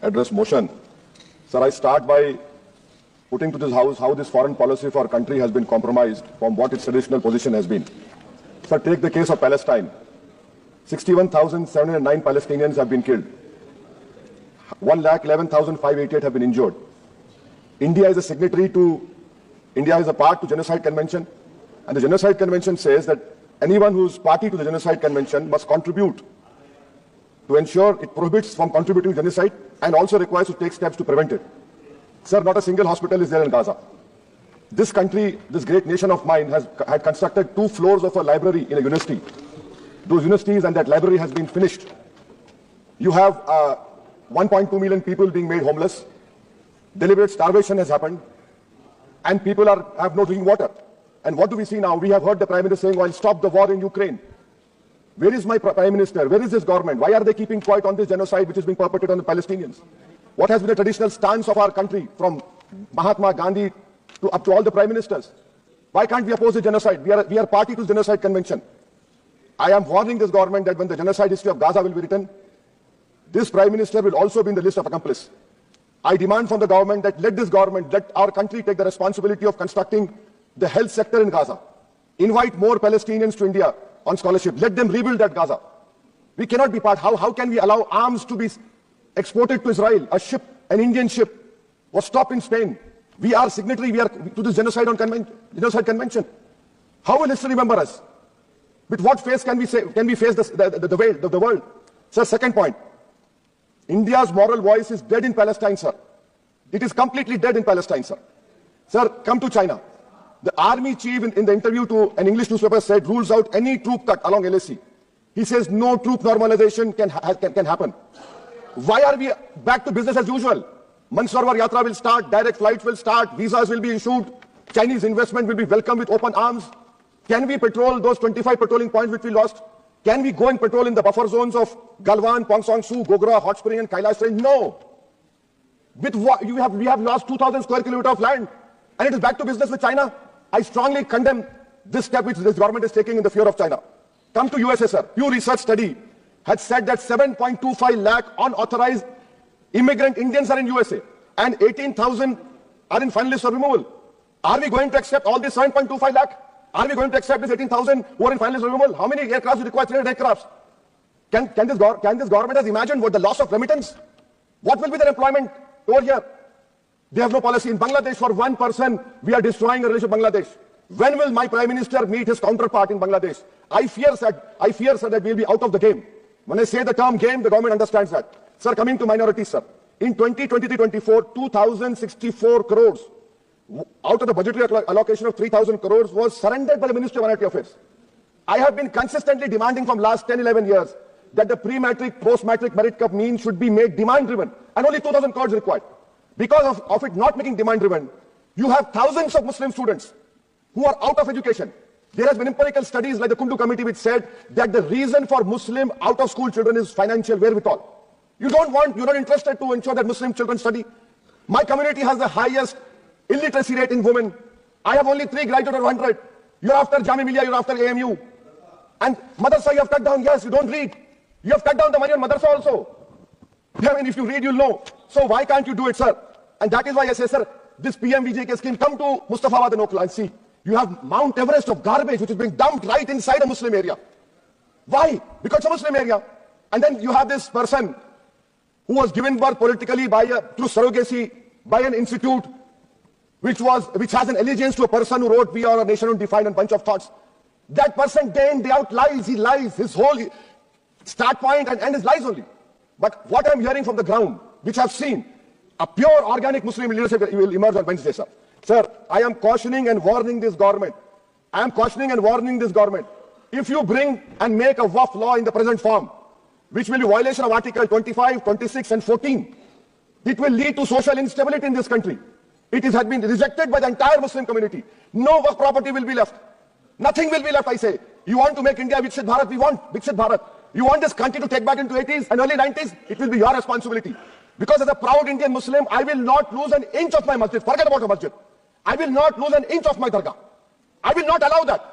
address motion. Sir, I start by putting to this House how this foreign policy for our country has been compromised from what its traditional position has been. Sir, take the case of Palestine. 61,709 Palestinians have been killed. 1,11,588 have been injured. India is a signatory to, India is a part to Genocide Convention, and the Genocide Convention says that anyone who is party to the Genocide Convention must contribute to ensure it prohibits from contributing to genocide and also requires to take steps to prevent it. Sir, not a single hospital is there in Gaza. This country, this great nation of mine had constructed 2 floors of a library in a university. Those universities and that library has been finished. You have 1.2 million people being made homeless. Deliberate starvation has happened. And people have no drinking water. And what do we see now? We have heard the Prime Minister saying, well, stop the war in Ukraine. Where is my Prime Minister? Where is this government? Why are they keeping quiet on this genocide which is being perpetrated on the Palestinians? What has been the traditional stance of our country from Mahatma Gandhi to up to all the Prime Ministers? Why can't we oppose the genocide? We are party to the Genocide Convention. I am warning this government that when the genocide history of Gaza will be written, this Prime Minister will also be in the list of accomplices. I demand from the government that let our country take the responsibility of constructing the health sector in Gaza. Invite more Palestinians to India on scholarship. Let them rebuild that Gaza. We cannot be part. How can we allow arms to be exported to Israel? A ship, an Indian ship, was stopped in Spain. We are signatory to this Genocide Convention. How will history remember us? With what face can we face the world? Sir, second point. India's moral voice is dead in Palestine, sir. It is completely dead in Palestine, sir. Sir, come to China. The army chief in the interview to an English newspaper said rules out any troop cut along LAC. He says no troop normalization can happen. Why are we back to business as usual? Mansarovar Yatra will start, direct flights will start, visas will be issued, Chinese investment will be welcomed with open arms. Can we patrol those 25 patrolling points which we lost? Can we go and patrol in the buffer zones of Galwan, Pongsong Su, Gogra, Hot Spring and Kailash Range? No. With what we have lost 2,000 square kilometers of land and it is back to business with China. I strongly condemn this step which this government is taking in the fear of China. Come to USA, sir. Pew Research study had said that 7.25 lakh unauthorized immigrant Indians are in USA and 18,000 are in final list for removal. Are we going to accept all this 7.25 lakh? Are we going to accept this 18,000 who are in final list for removal? How many aircrafts require 300 aircrafts? Can this government has imagined what the loss of remittance? What will be their employment over here? They have no policy. In Bangladesh, for one person, we are destroying a relationship with Bangladesh. When will my Prime Minister meet his counterpart in Bangladesh? I fear, sir, that we will be out of the game. When I say the term game, the government understands that. Sir, coming to minorities, sir. In 2023-24, 2,064 crores out of the budgetary allocation of 3,000 crores was surrendered by the Ministry of Minority Affairs. I have been consistently demanding from last 10-11 years that the pre-matric, post-matric merit cup means should be made demand-driven, and only 2,000 crores required. Because of it not making demand-driven, you have thousands of Muslim students who are out of education. There has been empirical studies like the Kundu Committee which said that the reason for Muslim out-of-school children is financial wherewithal. You're not interested to ensure that Muslim children study. My community has the highest illiteracy rate in women. I have only 3 graduates out of 100. You're after Jamia Millia, you're after AMU. And madrasa you have cut down. Yes, you don't read. You have cut down the money on madrasa also. I mean, if you read, you'll know. So why can't you do it, sir? And that is why I say, sir, this PMVJK scheme, come to Mustafabad and Okhla and see. You have Mount Everest of garbage which is being dumped right inside a Muslim area. Why? Because it's a Muslim area. And then you have this person who was given birth politically through surrogacy by an institute which has an allegiance to a person who wrote "We Are a Nation Undefined" and a bunch of thoughts. That person day in, day out lies. He lies. His whole start point and end is lies only. But what I'm hearing from the ground, which I've seen, a pure organic Muslim leadership will emerge on Wednesday, sir. Sir, I am cautioning and warning this government. If you bring and make a WAF law in the present form, which will be violation of Article 25, 26 and 14, it will lead to social instability in this country. It has been rejected by the entire Muslim community. No WAF property will be left. Nothing will be left, I say. You want to make India Viksit Bharat? We want Viksit Bharat. You want this country to take back into 80s and early 90s? It will be your responsibility. Because as a proud Indian Muslim, I will not lose an inch of my masjid. Forget about a masjid. I will not lose an inch of my dargah. I will not allow that.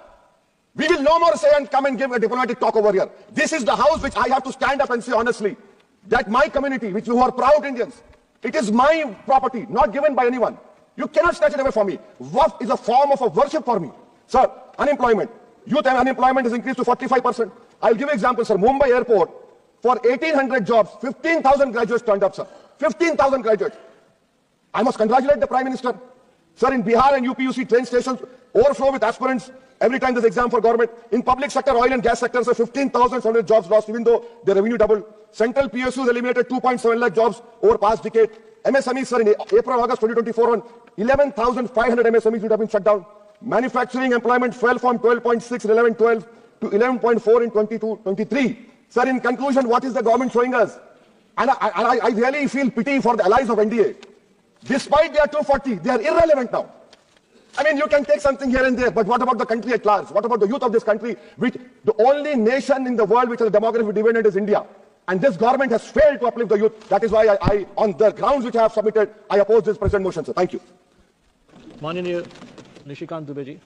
We will no more say and come and give a diplomatic talk over here. This is the house which I have to stand up and say honestly, that my community, which you are proud Indians, it is my property, not given by anyone. You cannot snatch it away from me. Waqf is a form of a worship for me. Sir, unemployment. Youth unemployment has increased to 45%. I'll give you example, sir. Mumbai airport, for 1,800 jobs, 15,000 graduates turned up, sir. 15,000 graduates. I must congratulate the Prime Minister. Sir, in Bihar and UP, you see train stations overflow with aspirants every time there's exam for government. In public sector, oil and gas sector, sir, 15,700 jobs lost, even though the revenue doubled. Central PSUs eliminated 2.7 lakh jobs over past decade. MSMEs, sir, in April, August 2024, on 11,500 MSMEs would have been shut down. Manufacturing employment fell from 12.6 in 11-12 to 11.4 in 22-23. Sir, in conclusion, what is the government showing us? And I really feel pity for the allies of NDA. Despite they are 240, they are irrelevant now. I mean, you can take something here and there, but what about the country at large? What about the youth of this country, which the only nation in the world which has a demographic dividend is India? And this government has failed to uplift the youth. That is why I on the grounds which I have submitted, I oppose this present motion, sir. Thank you. माननीय निशिकांत दुबे जी.